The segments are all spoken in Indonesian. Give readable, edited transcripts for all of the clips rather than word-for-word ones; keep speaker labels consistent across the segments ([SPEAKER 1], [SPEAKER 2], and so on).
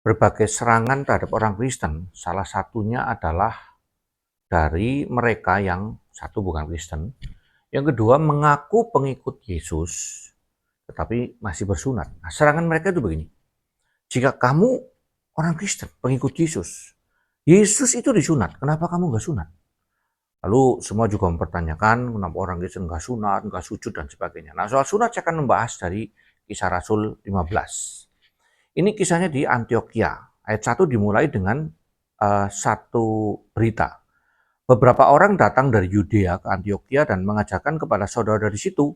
[SPEAKER 1] berbagai serangan terhadap orang Kristen, salah satunya adalah dari mereka yang satu bukan Kristen, yang kedua mengaku pengikut Yesus, tetapi masih bersunat. Nah, serangan mereka itu begini, jika kamu orang Kristen, pengikut Yesus, Yesus itu disunat, kenapa kamu nggak sunat? Lalu semua juga mempertanyakan kenapa orang Kristen nggak sunat, nggak sujud, dan sebagainya. Nah, soal sunat saya akan membahas dari Kisah Rasul 15. Ini kisahnya di Antioquia. Ayat 1 dimulai dengan satu berita. Beberapa orang datang dari Yudea ke Antioquia dan mengajarkan kepada saudara dari situ,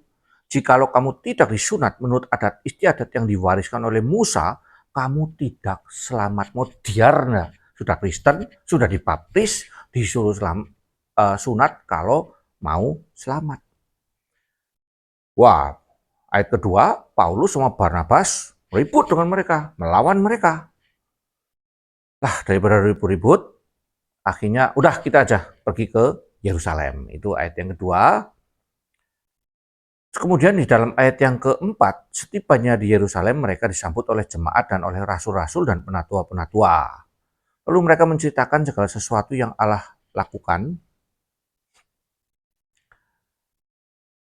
[SPEAKER 1] jikalau kamu tidak disunat menurut adat istiadat yang diwariskan oleh Musa, kamu tidak selamat. Mau diarna, sudah Kristen, sudah dibaptis, disuruh sunat kalau mau selamat. Wah, ayat kedua, Paulus sama Barnabas ribut dengan mereka, melawan mereka. Lah, daripada ribut-ribut, akhirnya udah kita aja pergi ke Yerusalem. Itu ayat yang kedua. Kemudian di dalam ayat yang keempat, setibanya di Yerusalem mereka disambut oleh jemaat dan oleh rasul-rasul dan penatua-penatua. Lalu mereka menceritakan segala sesuatu yang Allah lakukan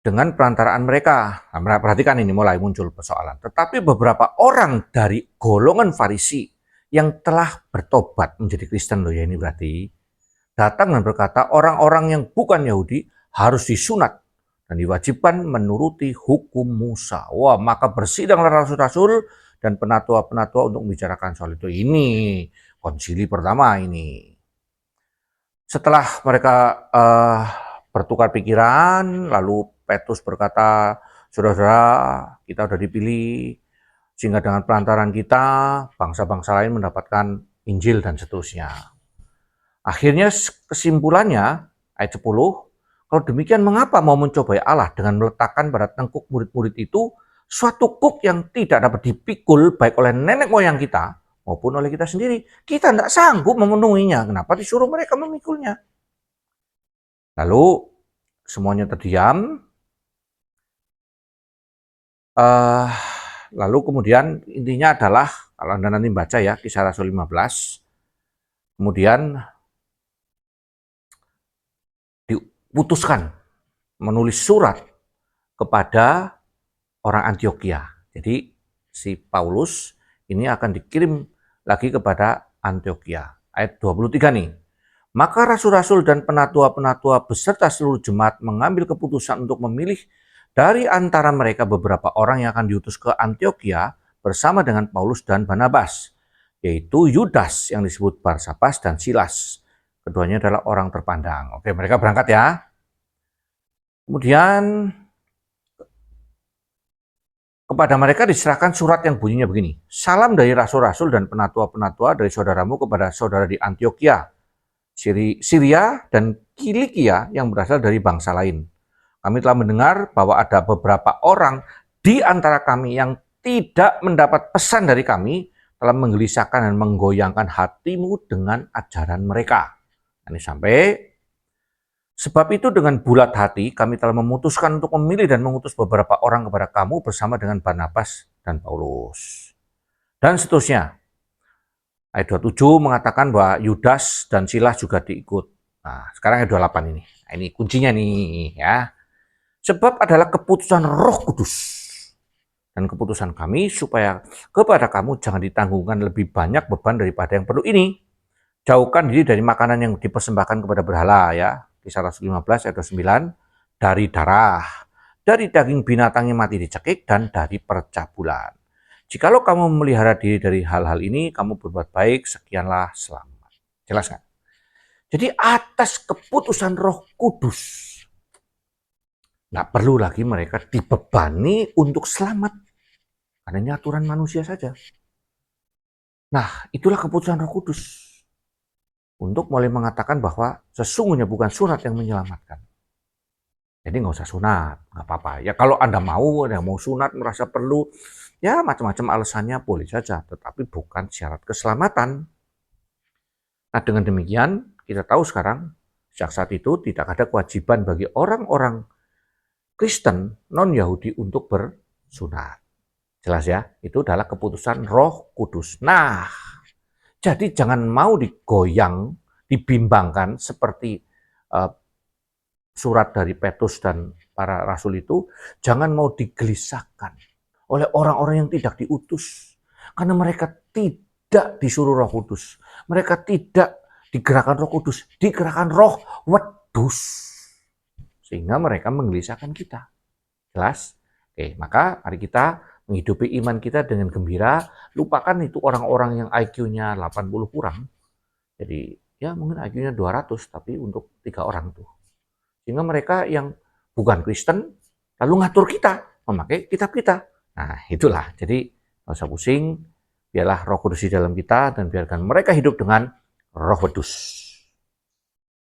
[SPEAKER 1] dengan perantaraan mereka. Nah, perhatikan ini mulai muncul persoalan. Tetapi beberapa orang dari golongan Farisi yang telah bertobat menjadi Kristen loh ya, ini berarti datang dan berkata orang-orang yang bukan Yahudi harus disunat dan diwajibkan menuruti hukum Musa. Wah, maka bersidanglah rasul-rasul dan penatua-penatua untuk membicarakan soal itu. Ini konsili pertama ini. Setelah mereka bertukar pikiran, lalu Petrus berkata, saudara-saudara, kita sudah dipilih, sehingga dengan perantaran kita, bangsa-bangsa lain mendapatkan Injil dan seterusnya. Akhirnya kesimpulannya, ayat 10, kalau demikian mengapa mau mencobai Allah dengan meletakkan pada tengkuk murid-murid itu suatu kuk yang tidak dapat dipikul baik oleh nenek moyang kita maupun oleh kita sendiri. Kita tidak sanggup memenuhinya, kenapa disuruh mereka memikulnya? Lalu semuanya terdiam. Lalu kemudian intinya adalah, kalau Anda nanti baca ya, Kisah Rasul 15, kemudian diputuskan menulis surat kepada orang Antioquia. Jadi si Paulus ini akan dikirim lagi kepada Antioquia. Ayat 23 nih. Maka rasul-rasul dan penatua-penatua beserta seluruh jemaat mengambil keputusan untuk memilih dari antara mereka beberapa orang yang akan diutus ke Antioquia bersama dengan Paulus dan Barnabas, yaitu Yudas yang disebut Barsabas dan Silas. Keduanya adalah orang terpandang. Oke, mereka berangkat ya. Kemudian kepada mereka diserahkan surat yang bunyinya begini. Salam dari rasul-rasul dan penatua-penatua dari saudaramu kepada saudara di Antioquia, Syria dan Kilikia yang berasal dari bangsa lain. Kami telah mendengar bahwa ada beberapa orang di antara kami yang tidak mendapat pesan dari kami, telah menggelisahkan dan menggoyangkan hatimu dengan ajaran mereka. Ini sampai, sebab itu dengan bulat hati kami telah memutuskan untuk memilih dan mengutus beberapa orang kepada kamu bersama dengan Barnabas dan Paulus. Dan seterusnya. Ayat 27 mengatakan bahwa Yudas dan Silas juga diikut. Nah, sekarang ayat 28 ini. Nah, ini kuncinya nih ya. Sebab adalah keputusan Roh Kudus dan keputusan kami supaya kepada kamu jangan ditanggungkan lebih banyak beban daripada yang perlu ini. Jauhkan diri dari makanan yang dipersembahkan kepada berhala ya. Kisah Rasul 15 ayat 29, dari darah, dari daging binatang yang mati dicekik, dan dari percabulan. Jikalau kamu memelihara diri dari hal-hal ini, kamu berbuat baik, sekianlah selamat. Jelas kan? Jadi atas keputusan Roh Kudus, nggak perlu lagi mereka dibebani untuk selamat. Karena ini aturan manusia saja. Nah, itulah keputusan Roh Kudus. Untuk mulai mengatakan bahwa sesungguhnya bukan sunat yang menyelamatkan. Jadi nggak usah sunat, nggak apa-apa. Ya kalau Anda mau, ada yang mau sunat, merasa perlu, ya macam-macam alasannya boleh saja. Tetapi bukan syarat keselamatan. Nah dengan demikian, kita tahu sekarang, sejak saat itu tidak ada kewajiban bagi orang-orang Kristen non-Yahudi untuk bersunat. Jelas ya, itu adalah keputusan Roh Kudus. Nah, Jadi jangan mau digoyang, dibimbangkan seperti surat dari Petrus dan para rasul itu, jangan mau digelisahkan oleh orang-orang yang tidak diutus. Karena mereka tidak disuruh Roh Kudus. Mereka tidak digerakkan Roh Kudus, digerakkan Roh Wedus. Sehingga mereka menggelisahkan kita. Jelas? Oke, maka mari kita menghidupi iman kita dengan gembira, lupakan itu orang-orang yang IQ-nya 80 kurang. Jadi ya mungkin IQ-nya 200, tapi untuk 3 orang tuh. Sehingga mereka yang bukan Kristen lalu ngatur kita memakai kitab kita. Nah, itulah. Jadi nggak usah pusing, biarlah Roh Kudus di dalam kita dan biarkan mereka hidup dengan Roh Kudus.